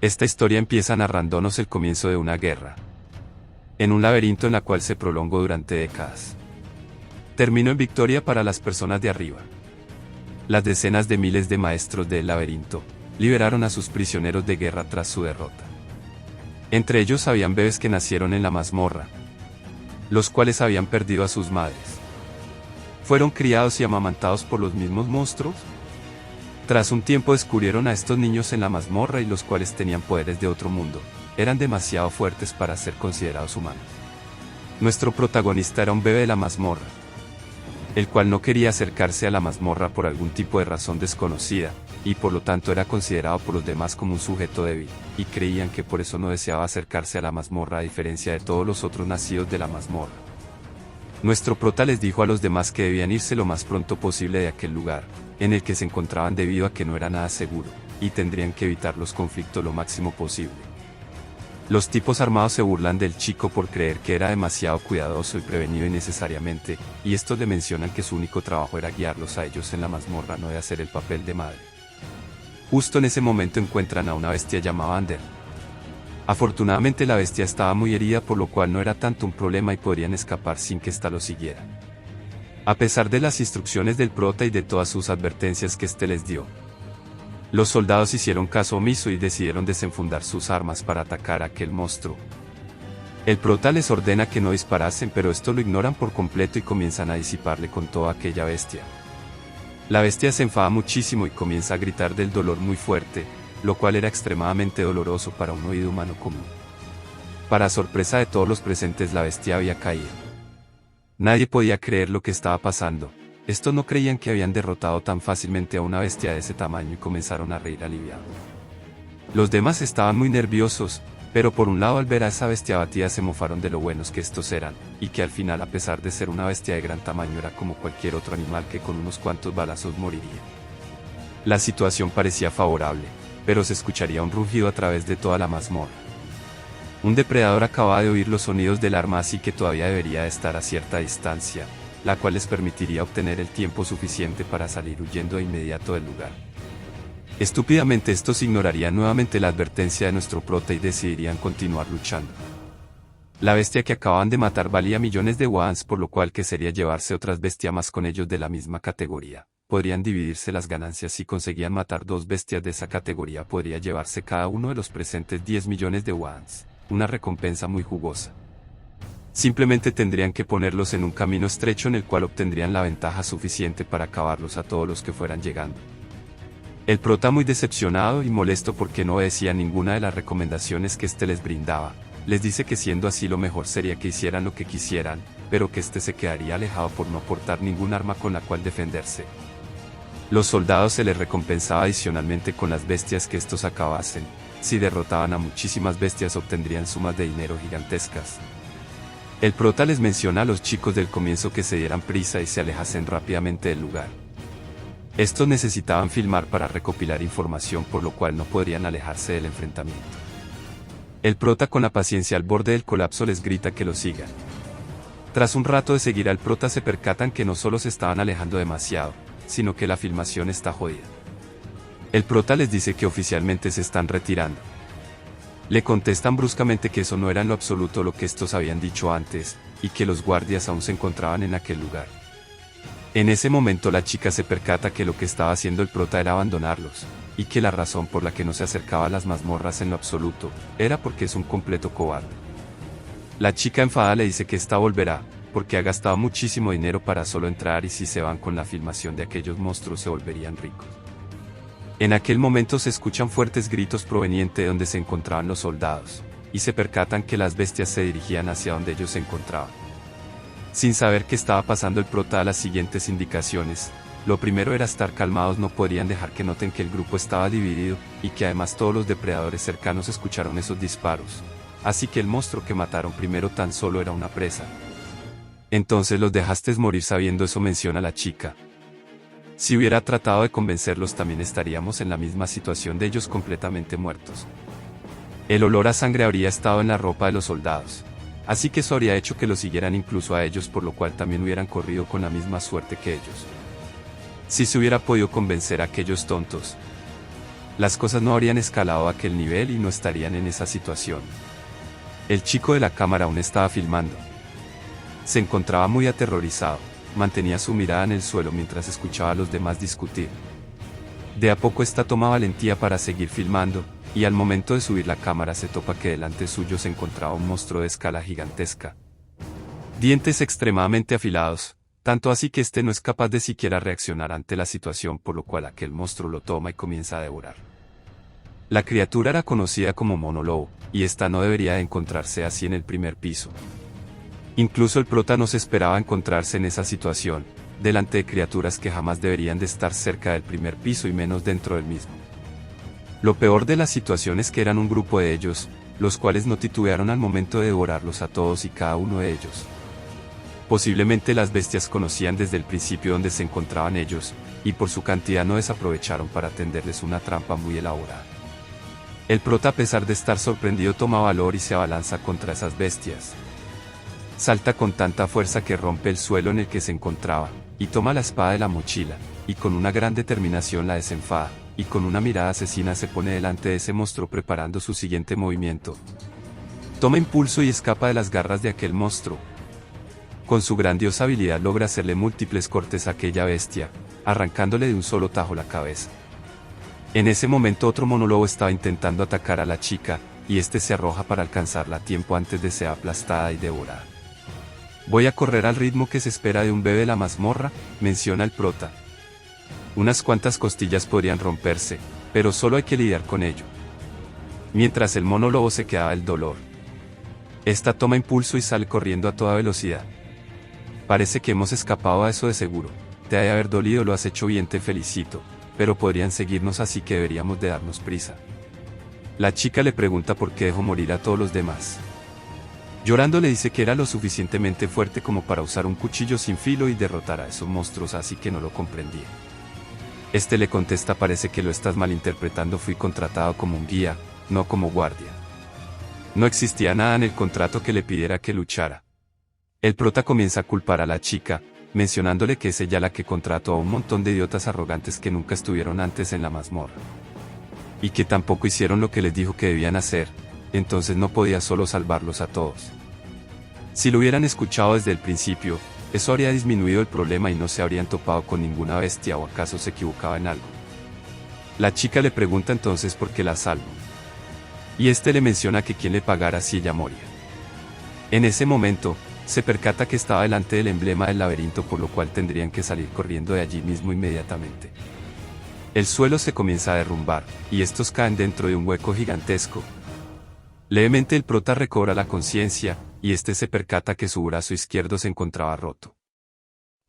Esta historia empieza narrándonos el comienzo de una guerra, en un laberinto en la cual se prolongó durante décadas. Terminó en victoria para las personas de arriba. Las decenas de miles de maestros del laberinto liberaron a sus prisioneros de guerra tras su derrota. Entre ellos habían bebés que nacieron en la mazmorra, los cuales habían perdido a sus madres. ¿Fueron criados y amamantados por los mismos monstruos? Tras un tiempo descubrieron a estos niños en la mazmorra y los cuales tenían poderes de otro mundo. Eran demasiado fuertes para ser considerados humanos. Nuestro protagonista era un bebé de la mazmorra, el cual no quería acercarse a la mazmorra por algún tipo de razón desconocida, y por lo tanto era considerado por los demás como un sujeto débil, y creían que por eso no deseaba acercarse a la mazmorra a diferencia de todos los otros nacidos de la mazmorra. Nuestro prota les dijo a los demás que debían irse lo más pronto posible de aquel lugar, en el que se encontraban debido a que no era nada seguro, y tendrían que evitar los conflictos lo máximo posible. Los tipos armados se burlan del chico por creer que era demasiado cuidadoso y prevenido innecesariamente, y estos le mencionan que su único trabajo era guiarlos a ellos en la mazmorra, no de hacer el papel de madre. Justo en ese momento encuentran a una bestia llamada Ander. Afortunadamente la bestia estaba muy herida, por lo cual no era tanto un problema y podrían escapar sin que ésta los siguiera. A pesar de las instrucciones del prota y de todas sus advertencias que éste les dio, los soldados hicieron caso omiso y decidieron desenfundar sus armas para atacar a aquel monstruo. El prota les ordena que no disparasen, pero estos lo ignoran por completo y comienzan a disiparle con toda aquella bestia. La bestia se enfada muchísimo y comienza a gritar del dolor muy fuerte, lo cual era extremadamente doloroso para un oído humano común. Para sorpresa de todos los presentes, la bestia había caído. Nadie podía creer lo que estaba pasando. Estos no creían que habían derrotado tan fácilmente a una bestia de ese tamaño y comenzaron a reír aliviados. Los demás estaban muy nerviosos, pero por un lado al ver a esa bestia abatida se mofaron de lo buenos que estos eran, y que al final, a pesar de ser una bestia de gran tamaño, era como cualquier otro animal que con unos cuantos balazos moriría. La situación parecía favorable, pero se escucharía un rugido a través de toda la mazmorra. Un depredador acababa de oír los sonidos del arma, así que todavía debería de estar a cierta distancia, la cual les permitiría obtener el tiempo suficiente para salir huyendo de inmediato del lugar. Estúpidamente estos ignorarían nuevamente la advertencia de nuestro prota y decidirían continuar luchando. La bestia que acababan de matar valía millones de wans, por lo cual que sería llevarse otras bestias más con ellos de la misma categoría. Podrían dividirse las ganancias. Si conseguían matar dos bestias de esa categoría, podría llevarse cada uno de los presentes 10 millones de wans, una recompensa muy jugosa. Simplemente tendrían que ponerlos en un camino estrecho en el cual obtendrían la ventaja suficiente para acabarlos a todos los que fueran llegando. El prota, muy decepcionado y molesto porque no obedecía ninguna de las recomendaciones que éste les brindaba, les dice que siendo así lo mejor sería que hicieran lo que quisieran, pero que éste se quedaría alejado por no portar ningún arma con la cual defenderse. Los soldados se les recompensaba adicionalmente con las bestias que estos acabasen. Si derrotaban a muchísimas bestias obtendrían sumas de dinero gigantescas. El prota les menciona a los chicos del comienzo que se dieran prisa y se alejasen rápidamente del lugar. Estos necesitaban filmar para recopilar información, por lo cual no podrían alejarse del enfrentamiento. El prota, con la paciencia al borde del colapso, les grita que lo sigan. Tras un rato de seguir al prota, se percatan que no solo se estaban alejando demasiado, sino que la filmación está jodida. El prota les dice que oficialmente se están retirando. Le contestan bruscamente que eso no era en lo absoluto lo que estos habían dicho antes, y que los guardias aún se encontraban en aquel lugar. En ese momento la chica se percata que lo que estaba haciendo el prota era abandonarlos, y que la razón por la que no se acercaba a las mazmorras en lo absoluto, era porque es un completo cobarde. La chica enfadada le dice que ésta volverá, porque ha gastado muchísimo dinero para solo entrar, y si se van con la filmación de aquellos monstruos se volverían ricos. En aquel momento se escuchan fuertes gritos provenientes de donde se encontraban los soldados, y se percatan que las bestias se dirigían hacia donde ellos se encontraban. Sin saber qué estaba pasando, el prota da las siguientes indicaciones. Lo primero era estar calmados, no podrían dejar que noten que el grupo estaba dividido, y que además todos los depredadores cercanos escucharon esos disparos. Así que el monstruo que mataron primero tan solo era una presa. Entonces los dejaste morir sabiendo eso, menciona la chica. Si hubiera tratado de convencerlos, también estaríamos en la misma situación de ellos, completamente muertos. El olor a sangre habría estado en la ropa de los soldados, así que eso habría hecho que los siguieran incluso a ellos, por lo cual también hubieran corrido con la misma suerte que ellos. Si se hubiera podido convencer a aquellos tontos, Las cosas no habrían escalado a aquel nivel y no estarían en esa situación. El chico de la cámara aún estaba filmando. Se encontraba muy aterrorizado, mantenía su mirada en el suelo mientras escuchaba a los demás discutir. De a poco esta toma valentía para seguir filmando, y al momento de subir la cámara se topa que delante suyo se encontraba un monstruo de escala gigantesca. Dientes extremadamente afilados, tanto así que este no es capaz de siquiera reaccionar ante la situación, por lo cual aquel monstruo lo toma y comienza a devorar. La criatura era conocida como mono lobo, y esta no debería de encontrarse así en el primer piso. Incluso el prota no se esperaba encontrarse en esa situación, delante de criaturas que jamás deberían de estar cerca del primer piso y menos dentro del mismo. Lo peor de la situación es que eran un grupo de ellos, los cuales no titubearon al momento de devorarlos a todos y cada uno de ellos. Posiblemente las bestias conocían desde el principio dónde se encontraban ellos, y por su cantidad no desaprovecharon para tenderles una trampa muy elaborada. El prota, a pesar de estar sorprendido, toma valor y se abalanza contra esas bestias. Salta con tanta fuerza que rompe el suelo en el que se encontraba, y toma la espada de la mochila, y con una gran determinación la desenfada, y con una mirada asesina se pone delante de ese monstruo preparando su siguiente movimiento. Toma impulso y escapa de las garras de aquel monstruo. Con su grandiosa habilidad logra hacerle múltiples cortes a aquella bestia, arrancándole de un solo tajo la cabeza. En ese momento otro monólogo estaba intentando atacar a la chica, y este se arroja para alcanzarla a tiempo antes de ser aplastada y devorada. Voy a correr al ritmo que se espera de un bebé de la mazmorra, menciona el prota. Unas cuantas costillas podrían romperse, pero solo hay que lidiar con ello. Mientras el monólogo se quedaba el dolor. Esta toma impulso y sale corriendo a toda velocidad. Parece que hemos escapado a eso de seguro. Te ha de haber dolido, lo has hecho bien, te felicito. Pero podrían seguirnos, así que deberíamos de darnos prisa. La chica le pregunta por qué dejó morir a todos los demás. Llorando le dice que era lo suficientemente fuerte como para usar un cuchillo sin filo y derrotar a esos monstruos, así que no lo comprendía. Este le contesta: parece que lo estás malinterpretando, fui contratado como un guía, no como guardia. No existía nada en el contrato que le pidiera que luchara. El prota comienza a culpar a la chica, mencionándole que es ella la que contrató a un montón de idiotas arrogantes que nunca estuvieron antes en la mazmorra. Y que tampoco hicieron lo que les dijo que debían hacer, entonces no podía solo salvarlos a todos. Si lo hubieran escuchado desde el principio, eso habría disminuido el problema y no se habrían topado con ninguna bestia, o acaso se equivocaba en algo. La chica le pregunta entonces por qué la salvo. Y este le menciona que quién le pagara si ella moría. En ese momento, se percata que estaba delante del emblema del laberinto, por lo cual tendrían que salir corriendo de allí mismo inmediatamente. El suelo se comienza a derrumbar, y estos caen dentro de un hueco gigantesco. Levemente el prota recobra la conciencia, y este se percata que su brazo izquierdo se encontraba roto.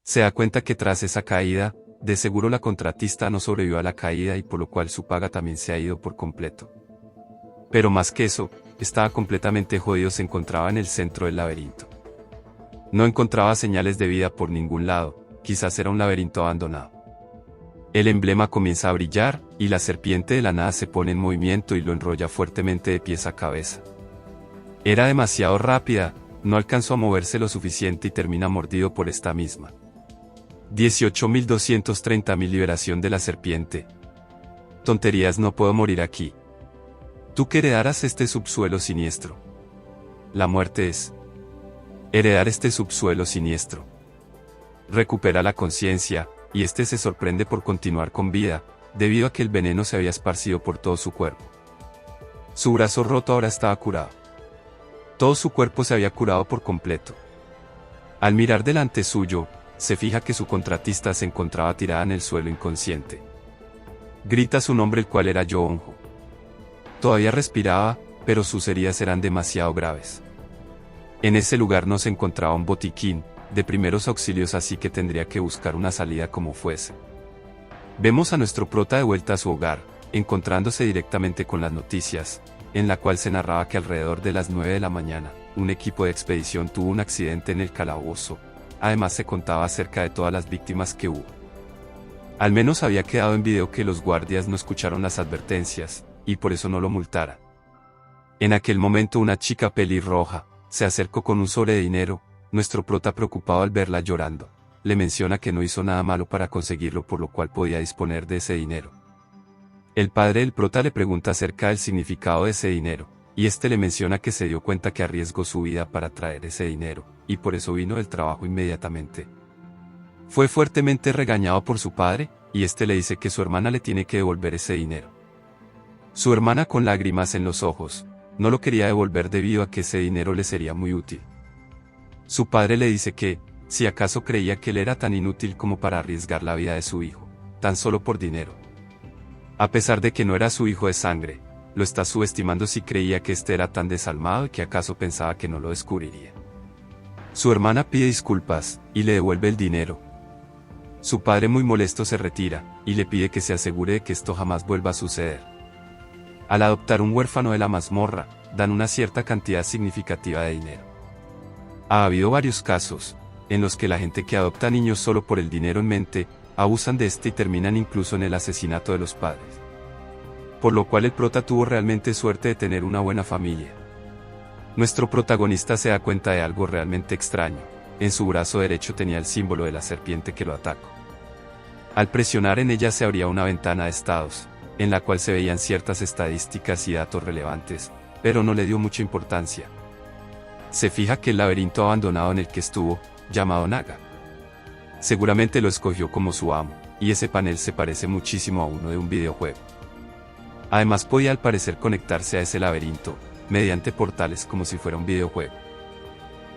Se da cuenta que tras esa caída, de seguro la contratista no sobrevivió a la caída y por lo cual su paga también se ha ido por completo. Pero más que eso, estaba completamente jodido, se encontraba en el centro del laberinto. No encontraba señales de vida por ningún lado, quizás era un laberinto abandonado. El emblema comienza a brillar, y la serpiente de la nada se pone en movimiento y lo enrolla fuertemente de pies a cabeza. Era demasiado rápida, no alcanzó a moverse lo suficiente y termina mordido por esta misma. 18.230.000 liberación de la serpiente. Tonterías, no puedo morir aquí. Tú que heredarás este subsuelo siniestro. La muerte es heredar este subsuelo siniestro. Recupera la conciencia, y este se sorprende por continuar con vida, debido a que el veneno se había esparcido por todo su cuerpo. Su brazo roto ahora estaba curado. Todo su cuerpo se había curado por completo. Al mirar delante suyo, se fija que su contratista se encontraba tirada en el suelo inconsciente. Grita su nombre, el cual era Yoonjo. Todavía respiraba, pero sus heridas eran demasiado graves. En ese lugar no se encontraba un botiquín de primeros auxilios, así que tendría que buscar una salida como fuese. Vemos a nuestro prota de vuelta a su hogar, encontrándose directamente con las noticias, en la cual se narraba que alrededor de las 9 de la mañana, un equipo de expedición tuvo un accidente en el calabozo. Además se contaba acerca de todas las víctimas que hubo. Al menos había quedado en video que los guardias no escucharon las advertencias, y por eso no lo multaran. En aquel momento una chica pelirroja se acercó con un sobre de dinero. Nuestro prota, preocupado al verla llorando, le menciona que no hizo nada malo para conseguirlo, por lo cual podía disponer de ese dinero. El padre del prota le pregunta acerca del significado de ese dinero, y este le menciona que se dio cuenta que arriesgó su vida para traer ese dinero, y por eso vino del trabajo inmediatamente. Fue fuertemente regañado por su padre, y este le dice que su hermana le tiene que devolver ese dinero. Su hermana, con lágrimas en los ojos, no lo quería devolver debido a que ese dinero le sería muy útil. Su padre le dice que, si acaso creía que él era tan inútil como para arriesgar la vida de su hijo, tan solo por dinero. A pesar de que no era su hijo de sangre, lo está subestimando si creía que este era tan desalmado y que acaso pensaba que no lo descubriría. Su hermana pide disculpas, y le devuelve el dinero. Su padre, muy molesto, se retira, y le pide que se asegure de que esto jamás vuelva a suceder. Al adoptar un huérfano de la mazmorra, dan una cierta cantidad significativa de dinero. Ha habido varios casos, en los que la gente que adopta niños solo por el dinero en mente, abusan de este y terminan incluso en el asesinato de los padres. Por lo cual el prota tuvo realmente suerte de tener una buena familia. Nuestro protagonista se da cuenta de algo realmente extraño. En su brazo derecho tenía el símbolo de la serpiente que lo atacó. Al presionar en ella se abría una ventana de estados, en la cual se veían ciertas estadísticas y datos relevantes, pero no le dio mucha importancia. Se fija que el laberinto abandonado en el que estuvo, llamado Naga. Seguramente lo escogió como su amo, y ese panel se parece muchísimo a uno de un videojuego. Además podía al parecer conectarse a ese laberinto, mediante portales como si fuera un videojuego.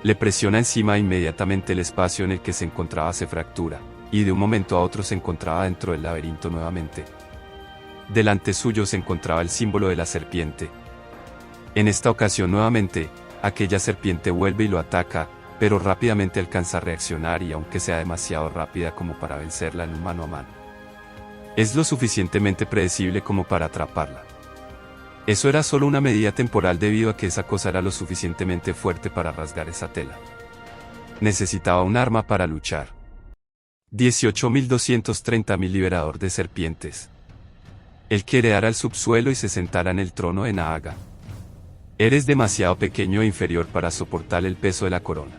Le presiona encima e inmediatamente el espacio en el que se encontraba se fractura, y de un momento a otro se encontraba dentro del laberinto nuevamente. Delante suyo se encontraba el símbolo de la serpiente. En esta ocasión nuevamente, aquella serpiente vuelve y lo ataca, pero rápidamente alcanza a reaccionar y aunque sea demasiado rápida como para vencerla en un mano a mano, es lo suficientemente predecible como para atraparla. Eso era solo una medida temporal debido a que esa cosa era lo suficientemente fuerte para rasgar esa tela. Necesitaba un arma para luchar. 18.230.000 liberador de serpientes. Él quiere dar al subsuelo y se sentará en el trono de Naaga. Eres demasiado pequeño e inferior para soportar el peso de la corona.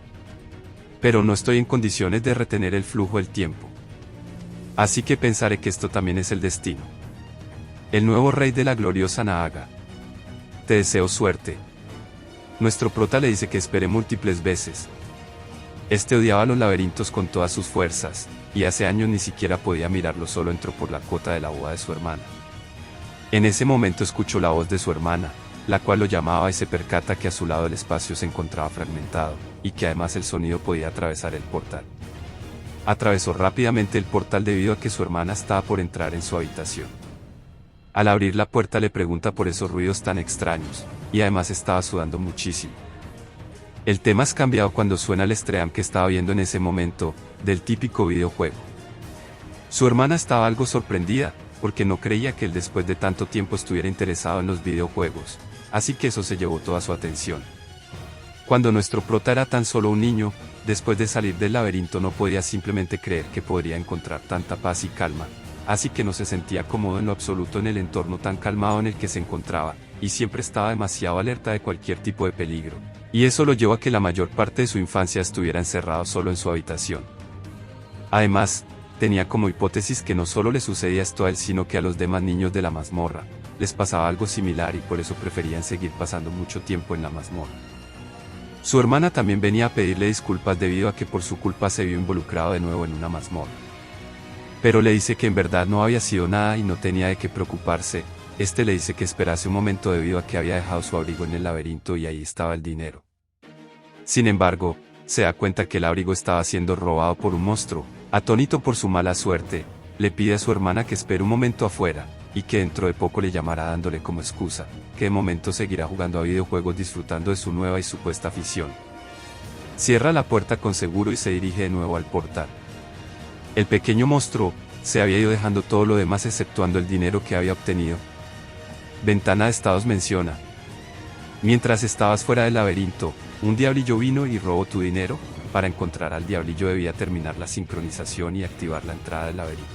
Pero no estoy en condiciones de retener el flujo del tiempo. Así que pensaré que esto también es el destino. El nuevo rey de la gloriosa Naaga. Te deseo suerte. Nuestro prota le dice que espere múltiples veces. Este odiaba los laberintos con todas sus fuerzas, y hace años ni siquiera podía mirarlo, solo entró por la cuota de la boda de su hermana. En ese momento escuchó la voz de su hermana, la cual lo llamaba y se percata que a su lado el espacio se encontraba fragmentado, y que además el sonido podía atravesar el portal. Atravesó rápidamente el portal debido a que su hermana estaba por entrar en su habitación. Al abrir la puerta le pregunta por esos ruidos tan extraños, y además estaba sudando muchísimo. El tema es cambiado cuando suena el stream que estaba viendo en ese momento, del típico videojuego. Su hermana estaba algo sorprendida, porque no creía que él después de tanto tiempo estuviera interesado en los videojuegos, así que eso se llevó toda su atención. Cuando nuestro prota era tan solo un niño, después de salir del laberinto no podía simplemente creer que podría encontrar tanta paz y calma, así que no se sentía cómodo en lo absoluto en el entorno tan calmado en el que se encontraba, y siempre estaba demasiado alerta de cualquier tipo de peligro, y eso lo llevó a que la mayor parte de su infancia estuviera encerrado solo en su habitación. Además, tenía como hipótesis que no solo le sucedía esto a él sino que a los demás niños de la mazmorra, les pasaba algo similar y por eso preferían seguir pasando mucho tiempo en la mazmorra. Su hermana también venía a pedirle disculpas debido a que por su culpa se vio involucrado de nuevo en una mazmorra. Pero le dice que en verdad no había sido nada y no tenía de qué preocuparse. Este le dice que esperase un momento debido a que había dejado su abrigo en el laberinto y ahí estaba el dinero. Sin embargo, se da cuenta que el abrigo estaba siendo robado por un monstruo. Atónito por su mala suerte, le pide a su hermana que espere un momento afuera, y que dentro de poco le llamará dándole como excusa, que de momento seguirá jugando a videojuegos disfrutando de su nueva y supuesta afición. Cierra la puerta con seguro y se dirige de nuevo al portal. El pequeño monstruo se había ido dejando todo lo demás exceptuando el dinero que había obtenido. Ventana de estados menciona: mientras estabas fuera del laberinto, un diablillo vino y robó tu dinero. Para encontrar al diablillo debía terminar la sincronización y activar la entrada del laberinto.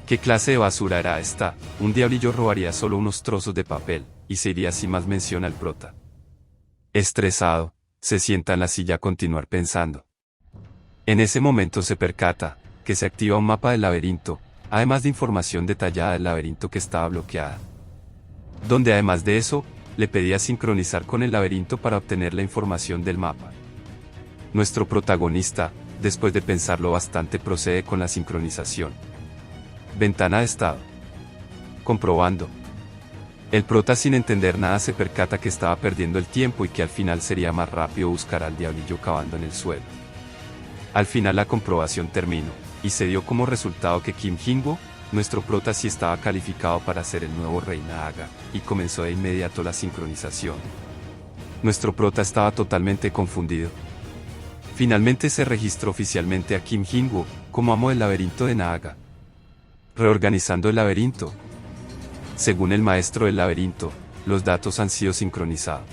¿Qué clase de basura era esta? Un diablillo robaría solo unos trozos de papel, y se iría sin más, menciona el prota. Estresado, se sienta en la silla a continuar pensando. En ese momento se percata que se activa un mapa del laberinto, además de información detallada del laberinto que estaba bloqueada. Donde además de eso, le pedía sincronizar con el laberinto para obtener la información del mapa. Nuestro protagonista, después de pensarlo bastante, procede con la sincronización. Ventana de estado. Comprobando. El prota, sin entender nada, se percata que estaba perdiendo el tiempo y que al final sería más rápido buscar al diablillo cavando en el suelo. Al final la comprobación terminó, y se dio como resultado que Kim Jin-woo, nuestro prota, sí estaba calificado para ser el nuevo rey Naaga, y comenzó de inmediato la sincronización. Nuestro prota estaba totalmente confundido. Finalmente se registró oficialmente a Kim Jin-woo como amo del laberinto de Naaga. Reorganizando el laberinto. Según el maestro del laberinto, los datos han sido sincronizados.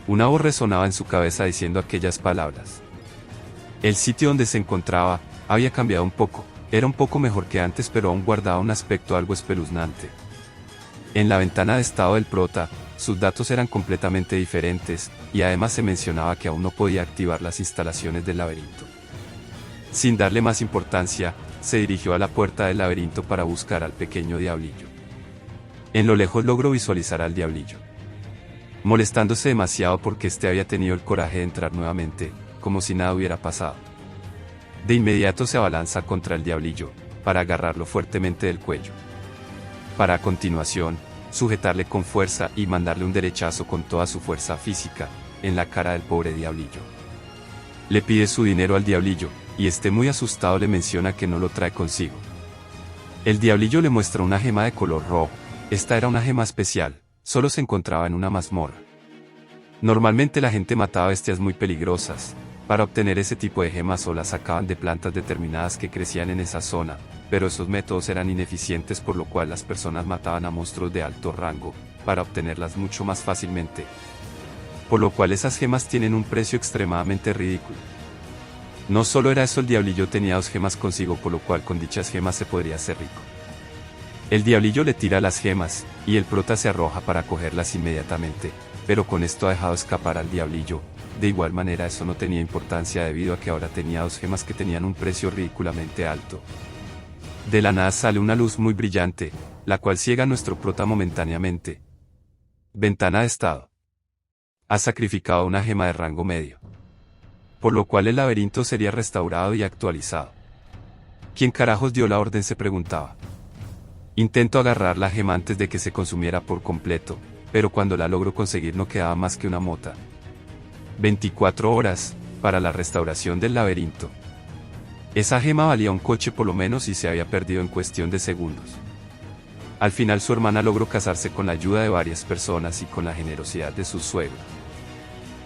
Una voz resonaba en su cabeza diciendo aquellas palabras. El sitio donde se encontraba había cambiado un poco, era un poco mejor que antes, pero aún guardaba un aspecto algo espeluznante. En la ventana de estado del prota, sus datos eran completamente diferentes, y además se mencionaba que aún no podía activar las instalaciones del laberinto. Sin darle más importancia, se dirigió a la puerta del laberinto para buscar al pequeño diablillo. En lo lejos logró visualizar al diablillo, molestándose demasiado porque éste había tenido el coraje de entrar nuevamente, como si nada hubiera pasado. De inmediato se abalanza contra el diablillo, para agarrarlo fuertemente del cuello. Para a continuación, sujetarle con fuerza y mandarle un derechazo con toda su fuerza física, en la cara del pobre diablillo. Le pide su dinero al diablillo, y este, muy asustado, le menciona que no lo trae consigo. El diablillo le muestra una gema de color rojo. Esta era una gema especial, solo se encontraba en una mazmorra. Normalmente la gente mataba bestias muy peligrosas. Para obtener ese tipo de gemas o las sacaban de plantas determinadas que crecían en esa zona, pero esos métodos eran ineficientes, por lo cual las personas mataban a monstruos de alto rango, para obtenerlas mucho más fácilmente. Por lo cual esas gemas tienen un precio extremadamente ridículo. No solo era eso, el diablillo tenía 2 gemas consigo, por lo cual con dichas gemas se podría hacer rico. El diablillo le tira las gemas, y el prota se arroja para cogerlas inmediatamente, pero con esto ha dejado escapar al diablillo. De igual manera, eso no tenía importancia debido a que ahora tenía 2 gemas que tenían un precio ridículamente alto. De la nada sale una luz muy brillante, la cual ciega a nuestro prota momentáneamente. Ventana de estado. Ha sacrificado una gema de rango medio, por lo cual el laberinto sería restaurado y actualizado. ¿Quién carajos dio la orden?, se preguntaba. Intento agarrar la gema antes de que se consumiera por completo, pero cuando la logro conseguir no quedaba más que una mota. 24 horas, para la restauración del laberinto. Esa gema valía un coche por lo menos y se había perdido en cuestión de segundos. Al final su hermana logró casarse con la ayuda de varias personas y con la generosidad de su suegro.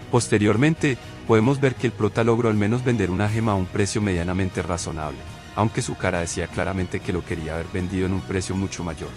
Posteriormente, podemos ver que el prota logró al menos vender una gema a un precio medianamente razonable, aunque su cara decía claramente que lo quería haber vendido en un precio mucho mayor.